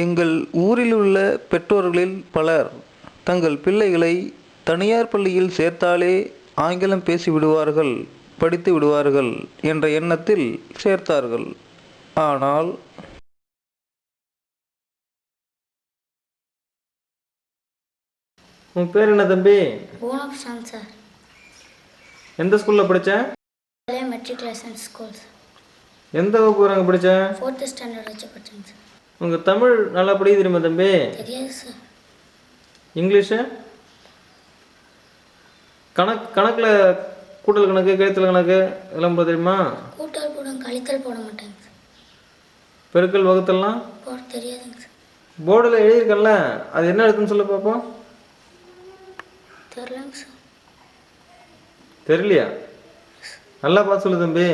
எங்கள் ஊரில் உள்ள பெற்றோர்களில் பலர் தங்கள் பிள்ளைகளை தனியார் பள்ளியில் சேர்த்தாலே ஆங்கிலம் பேசிவிடுவார்கள், படித்து விடுவார்கள் என்ற எண்ணத்தில் சேர்த்தார்கள். ஆனால் உன் பேர் என்ன தம்பி? பூனப்ஷான் சார். எந்த ஸ்கூலில் படித்த? Matriculation school. எந்த வகுப்பு வரை படித்த? 4th ஸ்டாண்டர்ட் வச்சு படித்தேங்க சார். உங்கள் தமிழ் நல்லா படிக்க தெரியுமா தம்பி? தெரியாது சார். இங்கிலீஷு? கணக்கில் கூட்டல் கணக்கு, கழித்தல் கணக்கு எல்லாம் போட தெரியுமா? கூட்டல் போட, கழித்தல் போட மாட்டேங்க சார். பெருக்கல் வகுத்தல்லாம் போட தெரியாதுங்க சார். போர்டில் எழுதியிருக்கல, அது என்ன எழுத்துன்னு சொல்ல பார்ப்போம். தெரியலங்க சார். தெரியலையா? நல்லா பார்த்து சொல்லு தம்பி.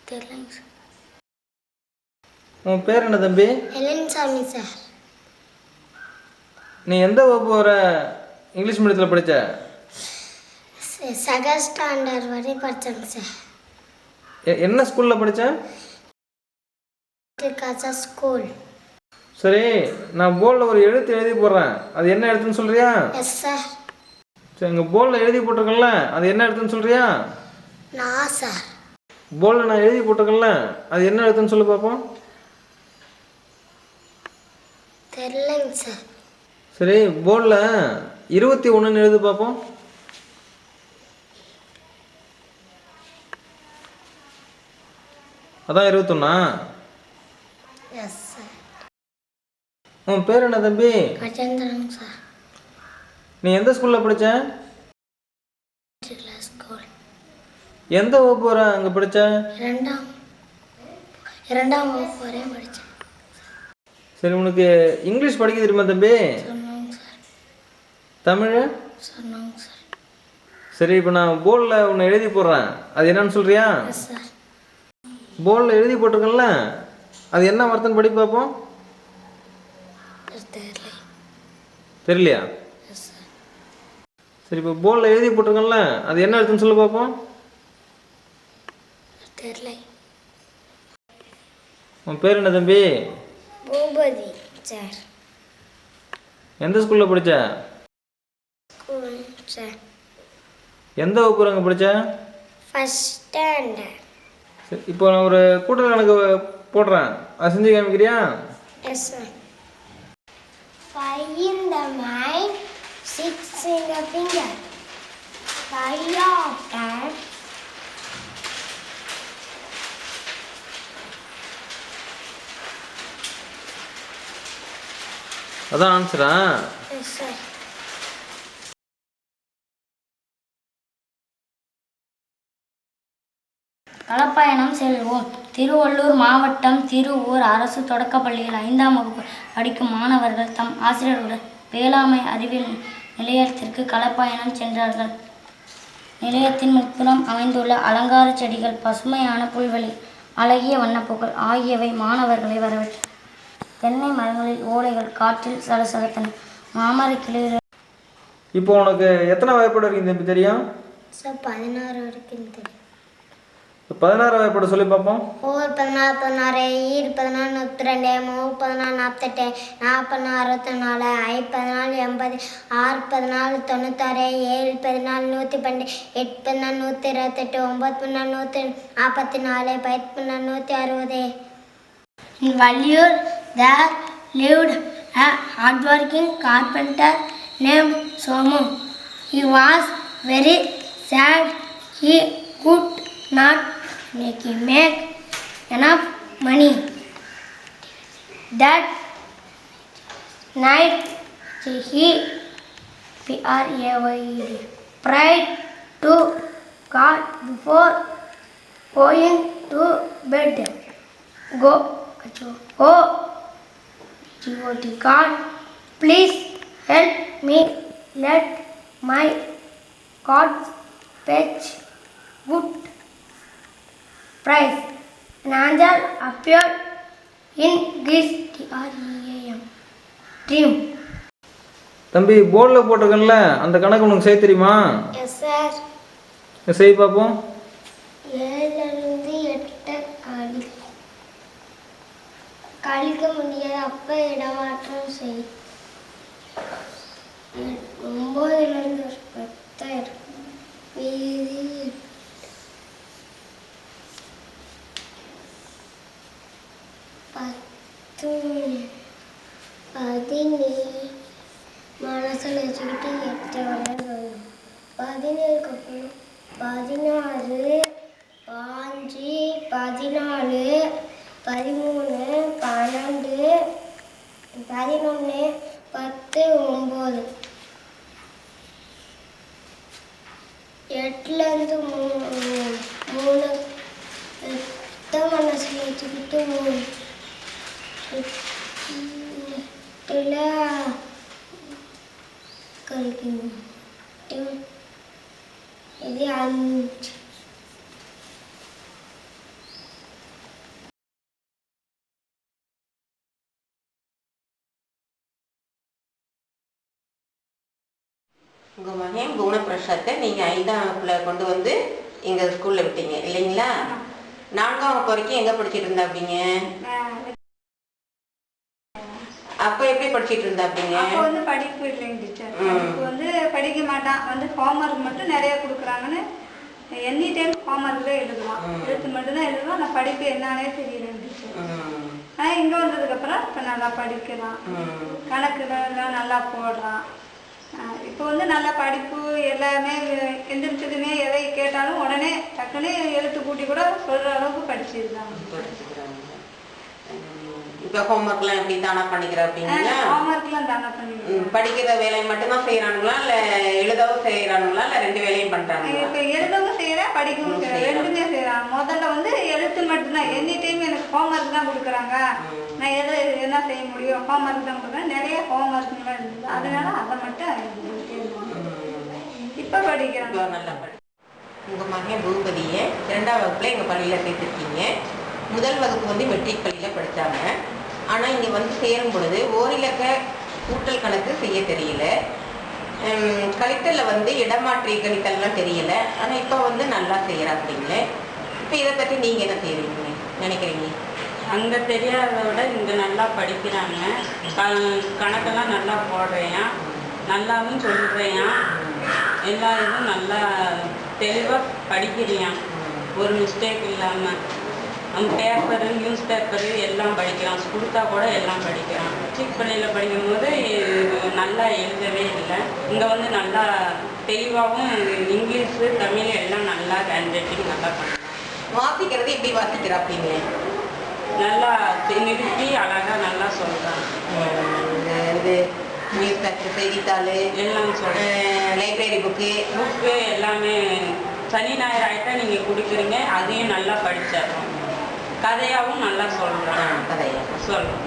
தெரியலங்க சார். உன் பேர் என்ன தம்பி? எலன்சாமி சார். நீ எந்த வகுப்பு வர இங்கிலீஷ் மீடியத்தில் படித்த? செகண்ட் ஸ்டாண்டர்ட் வரை படித்தேங்க சார். என்ன ஸ்கூலில் படித்த? ஸ்கூல். சரி, நான் போர்டில் ஒரு எழுத்து எழுதி போடுறேன், அது என்ன எழுத்துன்னு சொல்கிறியா? Yes sir. சரி, எங்கள் போர்டில் எழுதி போட்டிருக்கேன்ல, அது என்ன எழுத்துன்னு சொல்கிறியா? நான் சார். போர்டில் நான் எழுதி போட்டிருக்கேன்ல, அது என்ன எழுத்துன்னு சொல்லி பார்ப்போம். தெரியலங்க சார். சரி, போர்டில் 21 எழுதி பார்ப்போம். அதான் 21. Yes sir. உன் பேர் என்ன தம்பி? கஜேந்திரன் சார். நீ எந்த ஸ்கூலில் படித்த? ஸ்கூல். எந்த வகுப்பு வர அங்கே படித்த? இரண்டாம் வகுப்பு வரையும் படித்தேன். சரி, உனக்கு இங்கிலீஷ் படிக்க தெரியுமா தம்பி? சொன்னாங்க சார். தமிழ்? சொன்னாங்க சார். சரி, இப்போ நான் போர்டில் உன்னை எழுதி போடுறேன், அது என்னன்னு சொல்கிறியா? Yes sir. போர்டில் எழுதி போட்டிருக்கேன்ல, அது என்ன வார்த்தைன்னு படி பார்ப்போம். தெரியலையா? Yes sir. சரி, இப்போ போர்டில் எழுதி போட்டிருக்கேன்ல, அது என்ன எழுத்துன்னு சொல்லி பார்ப்போம். தெரியல. உன் பேர் என்ன தம்பி? பூபதி சார். எந்த ஸ்கூலில் படித்த? School sir. எந்த வகுப்பு அங்கே படித்த? First standard. சரி, இப்போ நான் ஒரு கூட்டல் கணக்கு போடுறேன், அதை செஞ்சு காமிக்கிறியா? Yes sir. 5 in the mind, 6 in the finger. 5 of that. அதான் ஆன்சரா? Yes sir. களப்பயணம் செல்வோம். திருவள்ளூர் மாவட்டம் திருவூர் அரசு தொடக்கப்பள்ளியில் 5ஆம் வகுப்பு படிக்கும் மாணவர்கள் தம் ஆசிரியர்களுடன் வேளாண்மை அறிவியல் நிலையத்திற்கு களப்பயணம் சென்றார்கள். நிலையத்தின் முன்புறம் அமைந்துள்ள அலங்கார செடிகள், பசுமையான புல்வெளி, அழகிய வண்ணப்பூக்கள் ஆகியவை மாணவர்களை வரவேற்றன. தென்னை மரங்களில் ஓலைகள் காற்றில் சலசலத்தன. மாமரக்கிளிகள். இப்போ உனக்கு எத்தனை வாய்ப்பாடு இருக்குது தம்பி தெரியும்? சார் 16 வரைக்கும் தெரியும். 16 வாய்ப்பாடு சொல்லி பார்ப்போம். 4 14 16 ஈர் 14 32 3 14 48 40 64 5 14 80 6 14 96 7 14 112 8 14 128 9 14 144 In Vallur there lived a hardworking carpenter named Somu. He was very sad. He could not make enough money. That night he prayed to God before going to bed. Go, devotee God, please help me. Let my God fetch good price. An angel appeared in his dream. தம்பி, போர்டில் போட்டிருக்கேன்ல, அந்த கணக்கு உனக்கு செய்ய தெரியுமா? Yes sir. செய் பார்ப்போம். 7 இருந்து 8 ஆடி கழிக்க முடியாது அப்போ இடமாற்றம் செய். 9லேருந்து 10 இருக்கு. மீதி 10 17 மனசில் வச்சுக்கிட்டு 8 வரணும். 17க்கு அப்புறம் 16 5 14 13 12 11 10 9 8லேருந்து 3 8 மனசில் வச்சுக்கிட்டு 3 8ல் கழிக்கணும். இது 5. உங்கள் மகன் குணப்பிரசாத்தை நீங்கள் 5ஆம் வகுப்பில் கொண்டு வந்து எங்கள் ஸ்கூலில் விட்டீங்க இல்லைங்களா? 4ஆம் வகுப்பு வரைக்கும் எங்கே படிச்சுட்டு இருந்தா அப்படிங்க? அப்போ எப்படி படிச்சுட்டு இருந்தா அப்படிங்க? அப்போ வந்து படிப்பு இல்லைங்க டீச்சர். படிப்பு வந்து படிக்க மாட்டான். வந்து ஹோம்ஒர்க் மட்டும் நிறைய கொடுக்குறாங்கன்னு எனி டைம் ஹோம்ஒர்க் தான் எழுதுவான். எழுத்து மட்டும்தான் எழுதுவான். நான் படிப்பு என்னன்னே தெரியல டீச்சர். ஆனால் இங்கே வந்ததுக்கப்புறம் இப்போ நல்லா படிக்கிறான். கணக்குலாம் நல்லா போடுறான். இப்போ வந்து நல்லா படிப்பு எல்லாமே எந்திரிச்சதுமே எதை கேட்டாலும் உடனே டக்குன்னு எழுத்து கூட்டி கூட சொல்கிற அளவுக்கு படிச்சிருந்தாங்க. இப்போ ஹோம்ஒர்க்லாம் எப்படி தானா பண்ணிக்கிற அப்படிங்களா? ஹோம்ஒர்க்லாம் தானா பண்ணிக்கிறேன். படிக்கிற வேலையை மட்டும்தான் செய்கிறானுங்களா இல்லை எழுதவும் செய்கிறானுங்களா இல்லை 2 வேலையும் பண்ணுறாங்களா? இப்போ எழுதவும் செய்கிறேன் படிக்கவும் செய்கிறேன். ரெண்டுமே செய்கிறான். முதல்ல வந்து எழுத்து மட்டும்தான். எனி டைம் எனக்கு ஹோம்ஒர்க் தான் கொடுக்குறாங்க. நான் என்ன செய்ய முடியும்? ஹோம்ஒர்க் தான் கொடுக்குறேன். நிறைய ஹோம்ஒர்க்லாம் இருந்தது. அதனால அதை மட்டும் இப்போ படிக்கிறேன். நல்லா படி. உங்கள் மகன் பூபதியை 2ஆம் வகுப்பில் எங்கள் பள்ளியில் சேர்த்துருக்கீங்க. முதல் வகுப்பு வந்து மெட்ரிக் பள்ளியில் படித்தாங்க. ஆனால் இங்கே வந்து சேரும் பொழுது ஓரிலக்க கூட்டல் கணக்கு செய்ய தெரியல. கழித்தலில் வந்து இடமாற்றி கழித்தல்லாம் தெரியல. ஆனால் இப்போ வந்து நல்லா செய்கிறாப்பிடிங்களே. இப்போ இதை பற்றி நீங்கள் என்ன செய்கிறீங்க நினைக்கிறீங்க? அங்கே தெரியாததை விட இங்கே நல்லா படிக்கிறாங்க. கணக்கெல்லாம் நல்லா போடுறேன், நல்லாவும் சொல்கிறேன். எல்லா இதுவும் நல்லா தெளிவாக படிக்கிறியான். ஒரு மிஸ்டேக் இல்லாமல். பேப்பரு நியூஸ் பேப்பரு எல்லாம் படிக்கிறான். கொடுத்தா கூட எல்லாம் படிக்கிறான். மெட்ரிக் பள்ளியில் படிக்கும்போது நல்லா எழுதவே இல்லை. இங்கே வந்து நல்லா தெளிவாகவும் இங்கிலீஷு தமிழ் எல்லாம் நல்லா ஹேண்ட் ரைட்டிங் நல்லா பண்ணுறான். வாசிக்கிறது எப்படி வாசிக்கிறா அப்படிங்க? நல்லா நிறுத்தி அழகாக நல்லா சொல்கிறான். இது நியூஸ் பேப்பர் செய்தித்தாள் எல்லாம் சொல்கிறேன். லைப்ரரி புக்கு எல்லாமே சனி ஞாயிறு ஆகிட்டா நீங்கள் கொடுக்குறீங்க. அதையும் நல்லா படிச்சிடுறோம். கதையாகவும் நல்லா சொல்கிறேன். கதையாக சொல்கிறோம்.